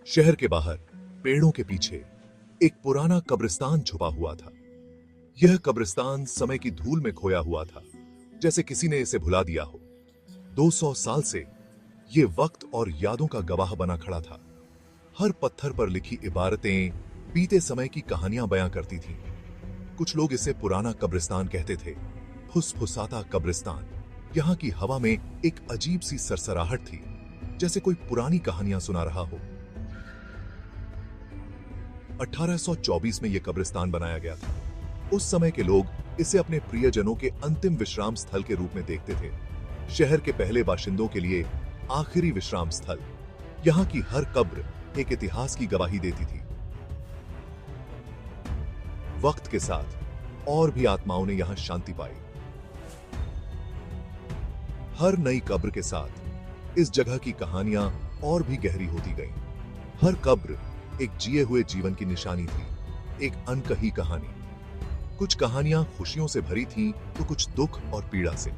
शहर के बाहर पेड़ों के पीछे एक पुराना कब्रिस्तान छुपा हुआ था। यह कब्रिस्तान समय की धूल में खोया हुआ था, जैसे किसी ने इसे भुला दिया हो। 200 साल से यह वक्त और यादों का गवाह बना खड़ा था। हर पत्थर पर लिखी इबारतें बीते समय की कहानियां बयां करती थीं। कुछ लोग इसे पुराना कब्रिस्तान कहते थे, फुसफुसाता कब्रिस्तान। यहां की हवा में एक अजीब सी सरसराहट थी, जैसे कोई पुरानी कहानियां सुना रहा हो। 1824 में यह कब्रिस्तान बनाया गया था। उस समय के लोग इसे अपने प्रियजनों के अंतिम विश्राम स्थल के रूप में देखते थे। शहर के पहले बाशिंदों के लिए आखिरी विश्राम स्थल। यहां की हर कब्र एक इतिहास की गवाही देती थी। वक्त के साथ और भी आत्माओं ने यहां शांति पाई। हर नई कब्र के साथ इस जगह की कहानियां और भी गहरी होती गईं। हर कब्र एक जिए हुए जीवन की निशानी थी, एक अनकही कहानी। कुछ कहानियां खुशियों से भरी थीं, तो कुछ दुख और पीड़ा से।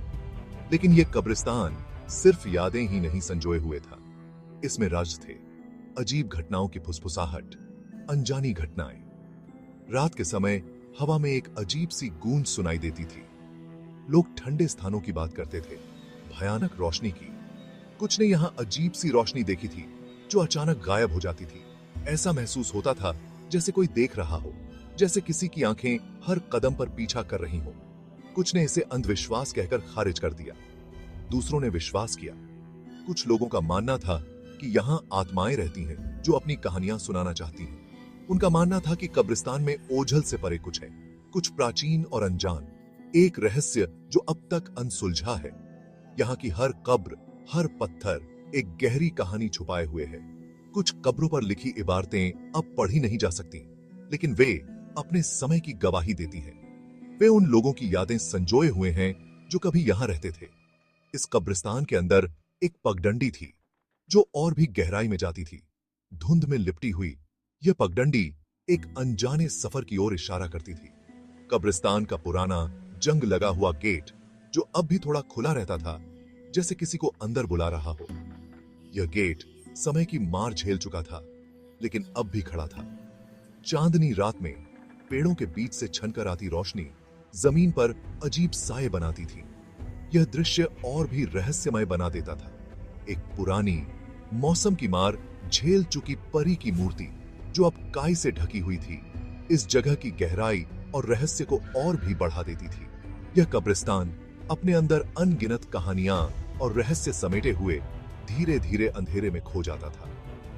लेकिन यह कब्रिस्तान सिर्फ यादें ही नहीं संजोए हुए था। इसमें राज थे, अजीब घटनाओं की फुसफुसाहट, अनजानी घटनाएं। रात के समय हवा में एक अजीब सी गूंज सुनाई देती थी। लोग ठंडे स्थानों की बात करते थे, भयानक रोशनी की। कुछ ने यहां अजीब सी रोशनी देखी थी, जो अचानक गायब हो जाती थी। ऐसा महसूस होता था जैसे कोई देख रहा हो, जैसे किसी की आंखें हर कदम पर पीछा कर रही हों। कुछ ने इसे अंधविश्वास कहकर खारिज कर दिया, दूसरों ने विश्वास किया। कुछ लोगों का मानना था कि यहां आत्माएं रहती हैं जो अपनी कहानियां सुनाना चाहती हैं। उनका मानना था कि कब्रिस्तान में ओझल से परे कुछ है, कुछ प्राचीन और अनजान, एक रहस्य जो अब तक अनसुलझा है। यहां की हर कब्र, हर पत्थर एक गहरी कहानी छुपाए हुए है। कुछ कब्रों पर लिखी इबारतें अब पढ़ी नहीं जा सकती, लेकिन वे अपने समय की गवाही देती हैं। वे उन लोगों की यादें संजोए हुए हैं जो कभी यहां रहते थे। इस कब्रिस्तान के अंदर एक पगडंडी थी, जो और भी गहराई में जाती थी। धुंध में लिपटी हुई यह पगडंडी एक अनजाने सफर की ओर इशारा करती थी। कब्रिस्तान का पुराना जंग लगा हुआ गेट, जो अब भी थोड़ा खुला रहता था, जैसे किसी को अंदर बुला रहा हो। यह गेट समय की मार झेल चुका था, लेकिन अब भी खड़ा था। चांदनी रात में पेड़ों के बीच से छनकर आती रोशनी जमीन पर अजीब साए बनाती थी। यह दृश्य और भी रहस्यमय बना देता था। एक पुरानी, मौसम की मार झेल चुकी परी की मूर्ति, जो अब काई से ढकी हुई थी, इस जगह की गहराई और रहस्य को और भी बढ़ा देती थी। यह कब्रिस्तान अपने अंदर अनगिनत कहानियां और रहस्य समेटे हुए धीरे धीरे अंधेरे में खो जाता था।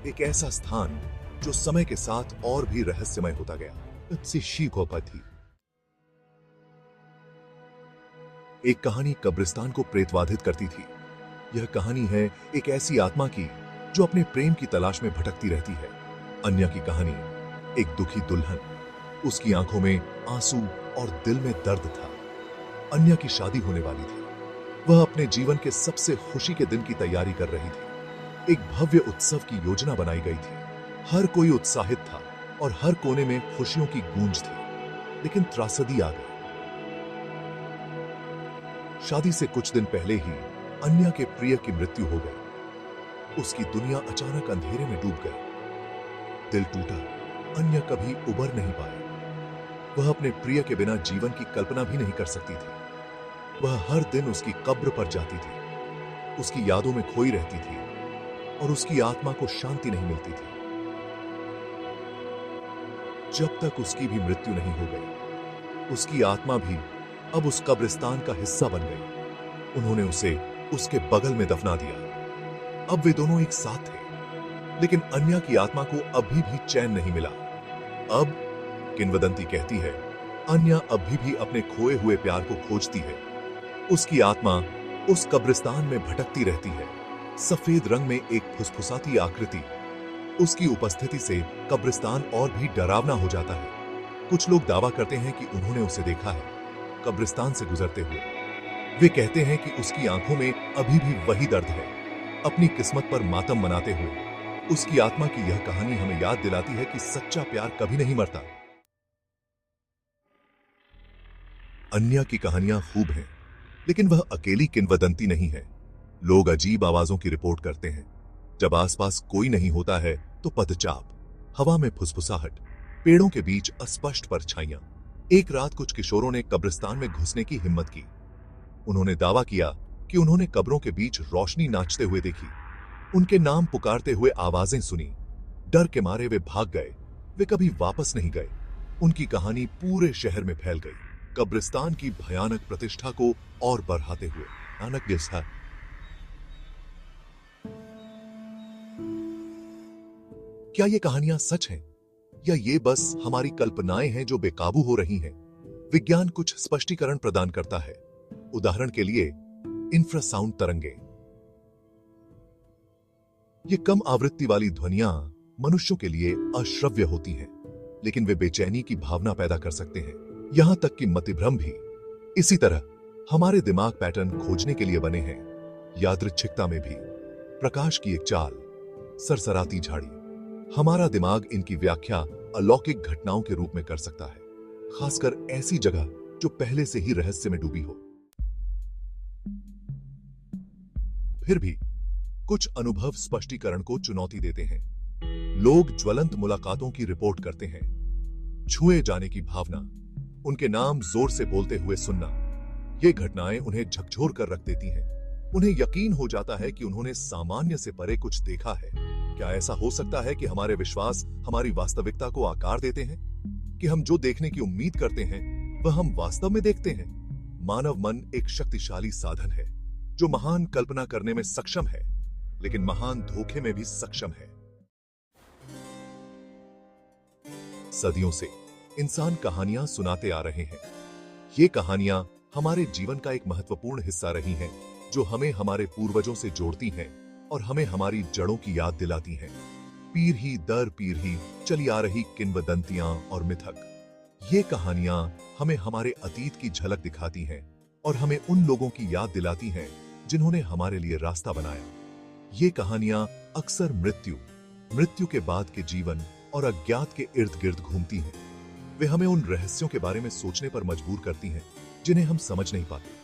एक ऐसा स्थान जो समय के साथ और भी रहस्यमय होता गया। थी एक कहानी कब्रिस्तान को प्रेतवाधित करती थी। यह कहानी है एक ऐसी आत्मा की जो अपने प्रेम की तलाश में भटकती रहती है। अन्य की कहानी एक दुखी दुल्हन, उसकी आंखों में आंसू और दिल में दर्द था। अन्य की शादी होने वाली थी। वह अपने जीवन के सबसे खुशी के दिन की तैयारी कर रही थी। एक भव्य उत्सव की योजना बनाई गई थी। हर कोई उत्साहित था और हर कोने में खुशियों की गूंज थी। लेकिन त्रासदी आ गई। शादी से कुछ दिन पहले ही अन्य के प्रिय की मृत्यु हो गई। उसकी दुनिया अचानक अंधेरे में डूब गई। दिल टूटा। अन्य कभी उबर नहीं पाया। वह अपने प्रिय के बिना जीवन की कल्पना भी नहीं कर सकती थी। वह हर दिन उसकी कब्र पर जाती थी, उसकी यादों में खोई रहती थी और उसकी आत्मा को शांति नहीं मिलती थी, जब तक उसकी भी मृत्यु नहीं हो गई। उसकी आत्मा भी अब उस कब्रिस्तान का हिस्सा बन गई। उन्होंने उसे उसके बगल में दफना दिया। अब वे दोनों एक साथ थे, लेकिन अन्य की आत्मा को अभी भी चैन नहीं मिला। अब किंवदंती कहती है, अन्य अभी भी अपने खोए हुए प्यार को खोजती है। उसकी आत्मा उस कब्रिस्तान में भटकती रहती है। सफेद रंग में एक फुसफुसाती आकृति। उसकी उपस्थिति से कब्रिस्तान और भी डरावना हो जाता है। कुछ लोग दावा करते हैं कि उन्होंने उसे देखा है, कब्रिस्तान से गुजरते हुए। वे कहते हैं कि उसकी आंखों में अभी भी वही दर्द है। अपनी किस्मत पर मातम मनाते हुए उसकी आत्मा की यह कहानी हमें याद दिलाती है कि सच्चा प्यार कभी नहीं मरता। अन्य की कहानियां खूब हैं, लेकिन वह अकेली किंवदंती नहीं है। लोग अजीब आवाजों की रिपोर्ट करते हैं। जब आसपास कोई नहीं होता है, तो पदचाप, हवा में फुसफुसाहट, पेड़ों के बीच अस्पष्ट परछाइयां। एक रात कुछ किशोरों ने कब्रिस्तान में घुसने की हिम्मत की। उन्होंने दावा किया कि उन्होंने कब्रों के बीच रोशनी नाचते हुए देखी, उनके नाम पुकारते हुए आवाजें सुनी। डर के मारे वे भाग गए। वे कभी वापस नहीं गए। उनकी कहानी पूरे शहर में फैल गई, कब्रिस्तान की भयानक प्रतिष्ठा को और बढ़ाते हुए। भयानक जैसा क्या ये कहानियां सच हैं या ये बस हमारी कल्पनाएं हैं जो बेकाबू हो रही हैं? विज्ञान कुछ स्पष्टीकरण प्रदान करता है। उदाहरण के लिए इंफ्रासाउंड तरंगे। ये कम आवृत्ति वाली ध्वनियां मनुष्यों के लिए अश्रव्य होती हैं, लेकिन वे बेचैनी की भावना पैदा कर सकते हैं, यहां तक कि मतिभ्रम भी। इसी तरह हमारे दिमाग पैटर्न खोजने के लिए बने हैं, यादृच्छिकता में भी। प्रकाश की एक चाल, सरसराती झाड़ी, हमारा दिमाग इनकी व्याख्या अलौकिक घटनाओं के रूप में कर सकता है, खासकर ऐसी जगह जो पहले से ही रहस्य में डूबी हो। फिर भी कुछ अनुभव स्पष्टीकरण को चुनौती देते हैं। लोग ज्वलंत मुलाकातों की रिपोर्ट करते हैं, छुए जाने की भावना, उनके नाम जोर से बोलते हुए सुनना। ये घटनाएं उन्हें झकझोर कर रख देती हैं। उन्हें यकीन हो जाता है कि उन्होंने सामान्य से परे कुछ देखा है। क्या ऐसा हो सकता है कि हमारे विश्वास हमारी वास्तविकता को आकार देते हैं, कि हम जो देखने की उम्मीद करते हैं वह हम वास्तव में देखते हैं? मानव मन एक शक्तिशाली साधन है जो महान कल्पना करने में सक्षम है, लेकिन महान धोखे में भी सक्षम है। सदियों से इंसान कहानियां सुनाते आ रहे हैं। ये कहानियां हमारे जीवन का एक महत्वपूर्ण हिस्सा रही हैं, जो हमें हमारे पूर्वजों से जोड़ती हैं और हमें हमारी जड़ों की याद दिलाती हैं। पीढ़ी दर पीढ़ी चली आ रही किंवदंतियां और मिथक। ये कहानियां हमें हमारे अतीत की झलक दिखाती हैं और हमें उन लोगों की याद दिलाती हैं जिन्होंने हमारे लिए रास्ता बनाया। ये कहानियां अक्सर मृत्यु के बाद के जीवन और अज्ञात के इर्द गिर्द घूमती हैं। वे हमें उन रहस्यों के बारे में सोचने पर मजबूर करती हैं जिन्हें हम समझ नहीं पाते।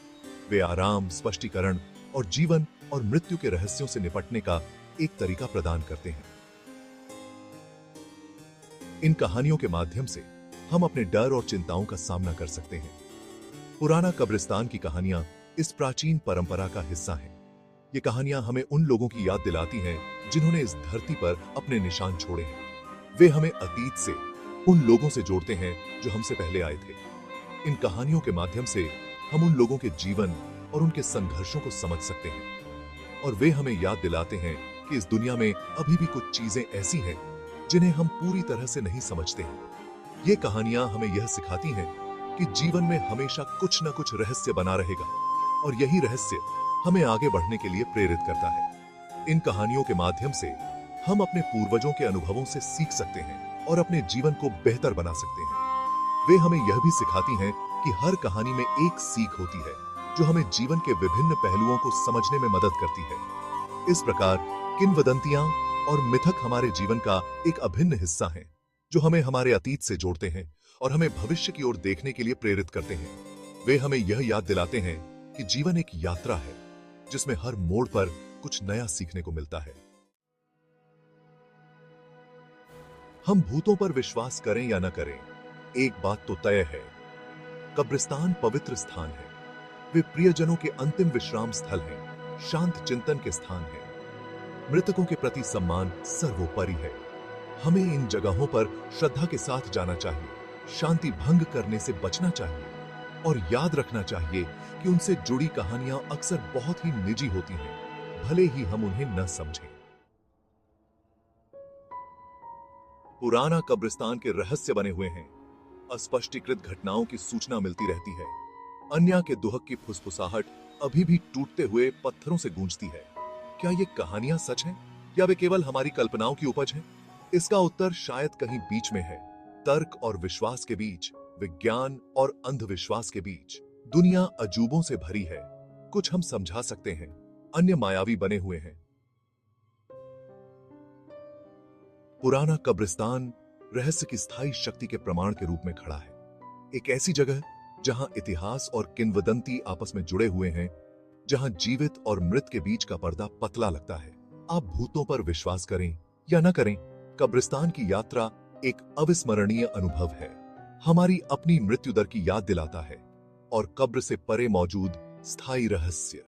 वे आराम, स्पष्टीकरण और जीवन और मृत्यु के रहस्यों से निपटने का एक तरीका प्रदान करते हैं। इन कहानियों के माध्यम से हम अपने डर और चिंताओं का सामना कर सकते हैं। पुराना कब्रिस्तान की कहानियां इस प्राचीन परंपरा का हिस्सा हैं। ये कहानियां हमें उन लोगों की याद दिलाती हैं जिन्होंने इस धरती पर अपने निशान छोड़े हैं। वे हमें अतीत से उन लोगों से जोड़ते हैं जो हमसे पहले आए थे। इन कहानियों के माध्यम से हम उन लोगों के जीवन और उनके संघर्षों को समझ सकते हैं, और वे हमें याद दिलाते हैं कि इस दुनिया में अभी भी कुछ चीजें ऐसी हैं जिन्हें हम पूरी तरह से नहीं समझते हैं। ये कहानियां हमें यह सिखाती हैं कि जीवन में हमेशा कुछ न कुछ रहस्य बना रहेगा, और यही रहस्य हमें आगे बढ़ने के लिए प्रेरित करता है। इन कहानियों के माध्यम से हम अपने पूर्वजों के अनुभवों से सीख सकते हैं और अपने जीवन को बेहतर बना सकते हैं। वे हमें यह भी सिखाती हैं कि हर कहानी में एक सीख होती है जो हमें जीवन के विभिन्न पहलुओं को समझने में मदद करती है। इस प्रकार किंवदंतियां और मिथक हमारे जीवन का एक अभिन्न हिस्सा हैं, जो हमें हमारे अतीत से जोड़ते हैं और हमें भविष्य की ओर देखने के लिए प्रेरित करते हैं। वे हमें यह याद दिलाते हैं कि जीवन एक यात्रा है जिसमें हर मोड़ पर कुछ नया सीखने को मिलता है। हम भूतों पर विश्वास करें या न करें, एक बात तो तय है, कब्रिस्तान पवित्र स्थान है। वे प्रियजनों के अंतिम विश्राम स्थल हैं, शांत चिंतन के स्थान हैं। मृतकों के प्रति सम्मान सर्वोपरि है। हमें इन जगहों पर श्रद्धा के साथ जाना चाहिए, शांति भंग करने से बचना चाहिए, और याद रखना चाहिए कि उनसे जुड़ी कहानियां अक्सर बहुत ही निजी होती हैं, भले ही हम उन्हें न समझें। पुराना कब्रिस्तान के रहस्य बने हुए हैं। अस्पष्टीकृत घटनाओं की सूचना मिलती रहती है। अन्या के दुहक की फुसफुसाहट अभी भी टूटते हुए पत्थरों से गूंजती है। क्या ये कहानियां सच हैं या वे केवल हमारी कल्पनाओं की उपज हैं? इसका उत्तर शायद कहीं बीच में है। तर्क और विश्वास के बीच, विज्ञान और अंधविश्वास के बीच दुनिया अजूबों से भरी है। कुछ हम समझा सकते हैं, अन्य मायावी बने हुए हैं। पुराना कब्रिस्तान रहस्य की स्थायी शक्ति के प्रमाण के रूप में खड़ा है। एक ऐसी जगह जहां इतिहास और किंवदंती आपस में जुड़े हुए हैं, जहां जीवित और मृत के बीच का पर्दा पतला लगता है। आप भूतों पर विश्वास करें या न करें, कब्रिस्तान की यात्रा एक अविस्मरणीय अनुभव है। हमारी अपनी मृत्यु दर की याद दिलाता है और कब्र से परे मौजूद स्थायी रहस्य